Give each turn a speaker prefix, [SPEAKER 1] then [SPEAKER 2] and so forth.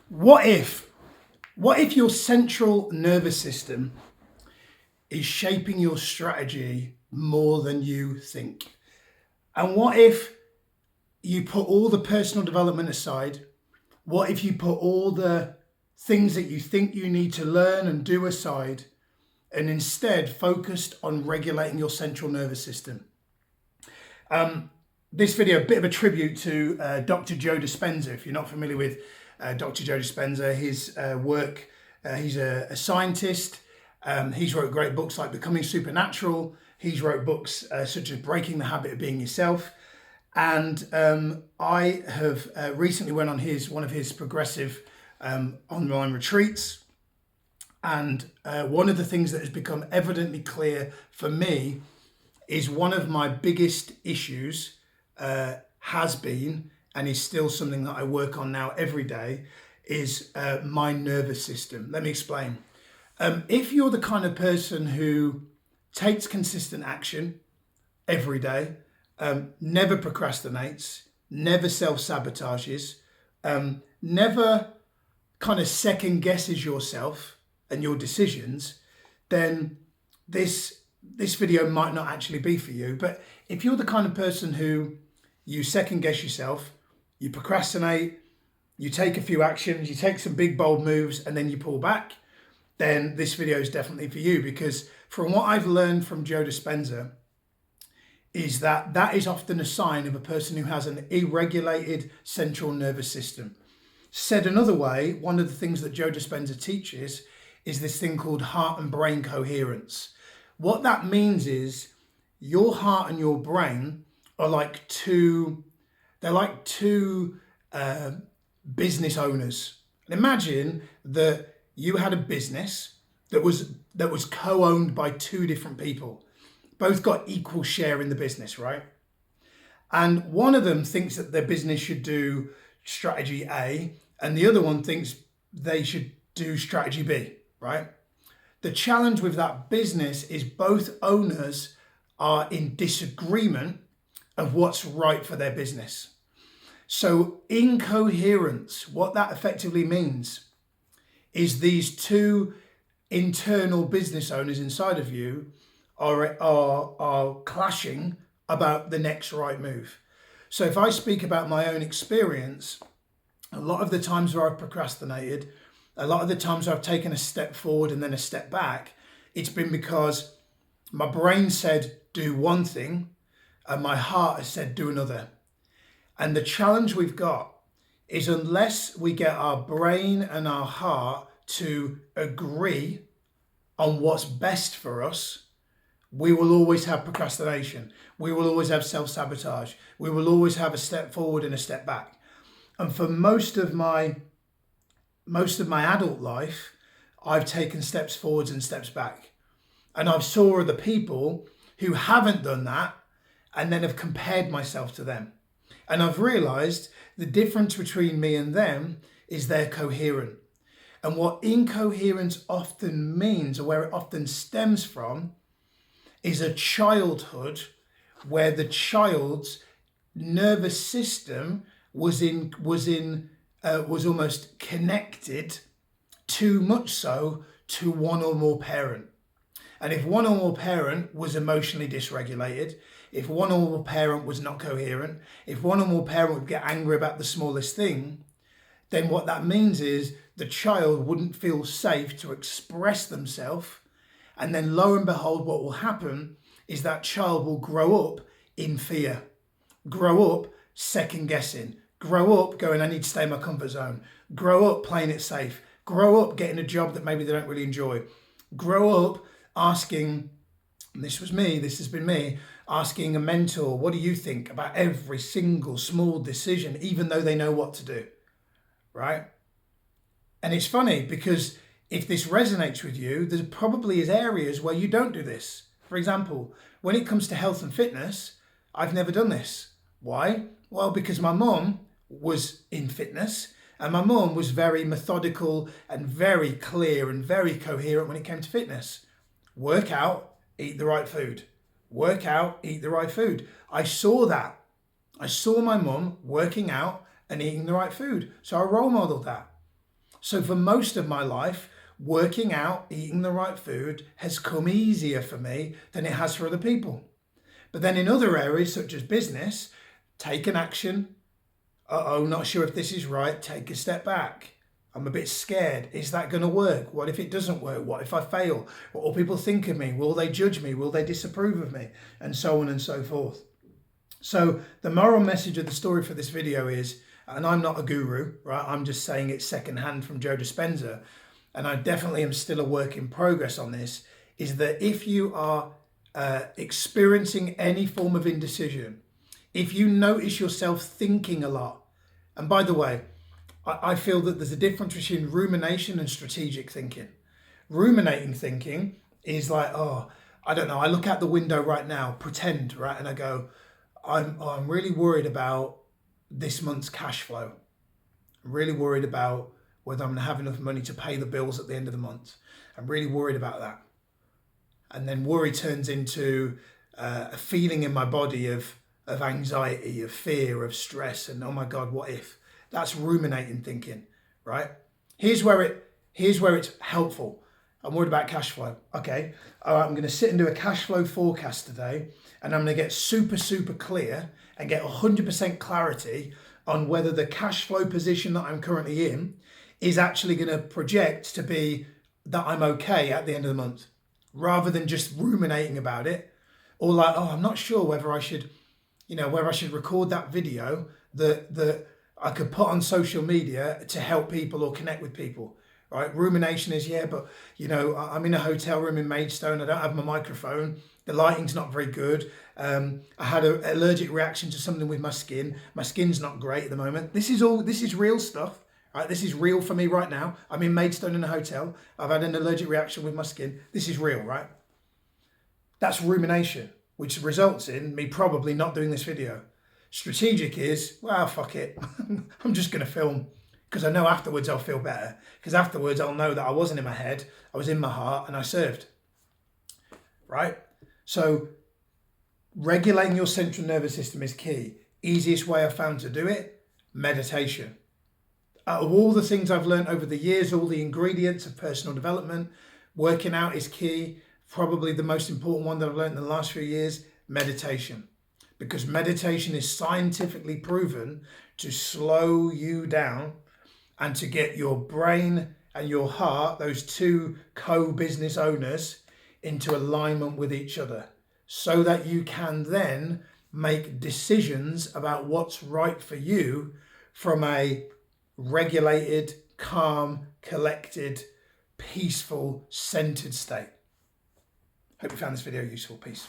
[SPEAKER 1] What if? What if your central nervous system is shaping your strategy more than you think? And what if you put all the personal development aside? What if you put all the things that you think you need to learn and do aside and instead focused on regulating your central nervous system? This video, a bit of a tribute to Dr. Joe Dispenza. If you're not familiar with Dr. Joe Dispenza, his work, he's a scientist. He's wrote great books like Becoming Supernatural. He's wrote books such as Breaking the Habit of Being Yourself. And I have recently went on one of his progressive online retreats. And one of the things that has become evidently clear for me is one of my biggest issues has been, and is still something that I work on now every day, is my nervous system. Let me explain. If you're the kind of person who takes consistent action every day, never procrastinates, never self-sabotages, never kind of second guesses yourself and your decisions, then this video might not actually be for you. But if you're the kind of person who you second guess yourself, you procrastinate, you take a few actions, you take some big bold moves and then you pull back, then this video is definitely for you. Because from what I've learned from Joe Dispenza is that is often a sign of a person who has an irregulated central nervous system. Said another way, one of the things that Joe Dispenza teaches is this thing called heart and brain coherence. What that means is your heart and your brain are like two business owners. And imagine that you had a business that was co-owned by two different people. Both got equal share in the business, right? And one of them thinks that their business should do strategy A, and the other one thinks they should do strategy B, right? The challenge with that business is both owners are in disagreement of what's right for their business. So incoherence, what that effectively means is these two internal business owners inside of you are clashing about the next right move. So if I speak about my own experience, a lot of the times where I've procrastinated, a lot of the times I've taken a step forward and then a step back, it's been because my brain said do one thing and my heart has said do another. And the challenge we've got is unless we get our brain and our heart to agree on what's best for us, we will always have procrastination. We will always have self-sabotage. We will always have a step forward and a step back. And for most of my adult life, I've taken steps forwards and steps back. And I've saw other people who haven't done that and then have compared myself to them. And I've realized the difference between me and them is they're coherent. And what incoherence often means, or where it often stems from, is a childhood where the child's nervous system was almost connected, too much so, to one or more parent. And if one or more parent was emotionally dysregulated, if one or more parent was not coherent, if one or more parent would get angry about the smallest thing, then what that means is the child wouldn't feel safe to express themselves. And then lo and behold, what will happen is that child will grow up in fear, grow up second guessing, grow up going, I need to stay in my comfort zone, grow up playing it safe, grow up getting a job that maybe they don't really enjoy, grow up asking, and this was me, this has been me, asking a mentor, what do you think about every single small decision, even though they know what to do, right? And it's funny because if this resonates with you, there probably is areas where you don't do this. For example, when it comes to health and fitness, I've never done this. Why? Well, because my mum was in fitness and my mum was very methodical and very clear and very coherent when it came to fitness. Work out, eat the right food. Work out, eat the right food. I saw that. I saw my mum working out and eating the right food. So I role modeled that. So for most of my life, working out, eating the right food has come easier for me than it has for other people. But then in other areas, such as business, take an action. Not sure if this is right. Take a step back. I'm a bit scared. Is that going to work? What if it doesn't work? What if I fail? What will people think of me? Will they judge me? Will they disapprove of me? And so on and so forth. So the moral message of the story for this video is, and I'm not a guru, right? I'm just saying it secondhand from Joe Dispenza, and I definitely am still a work in progress on this, is that if you are experiencing any form of indecision, if you notice yourself thinking a lot, and by the way, I feel that there's a difference between rumination and strategic thinking. Ruminating thinking is like, oh, I don't know, I look out the window right now, pretend, right? And I go, I'm really worried about this month's cash flow. I'm really worried about whether I'm going to have enough money to pay the bills at the end of the month. I'm really worried about that. And then worry turns into a feeling in my body of anxiety, of fear, of stress, and oh my God, what if? That's ruminating thinking, right? Here's where it's helpful. I'm worried about cash flow. Okay, all right, I'm going to sit and do a cash flow forecast today, and I'm going to get super, super clear and get 100% clarity on whether the cash flow position that I'm currently in is actually going to project to be that I'm okay at the end of the month, rather than just ruminating about it, or like, oh, I'm not sure whether I should, whether I should record that video that I could put on social media to help people or connect with people. Right? Rumination is, yeah, but I'm in a hotel room in Maidstone. I don't have my microphone. The lighting's not very good. I had an allergic reaction to something with my skin. My skin's not great at the moment. This is real stuff. Right? This is real for me right now. I'm in Maidstone in a hotel. I've had an allergic reaction with my skin. This is real, right? That's rumination, which results in me probably not doing this video. Strategic is, well, fuck it. I'm just going to film. Because I know afterwards I'll feel better. Because afterwards I'll know that I wasn't in my head, I was in my heart, and I served. Right? So regulating your central nervous system is key. Easiest way I've found to do it, meditation. Out of all the things I've learned over the years, all the ingredients of personal development, working out is key. Probably the most important one that I've learned in the last few years, meditation. Because meditation is scientifically proven to slow you down and to get your brain and your heart, those two co-business owners, into alignment with each other, so that you can then make decisions about what's right for you from a regulated, calm, collected, peaceful, centered state. Hope you found this video useful. Peace.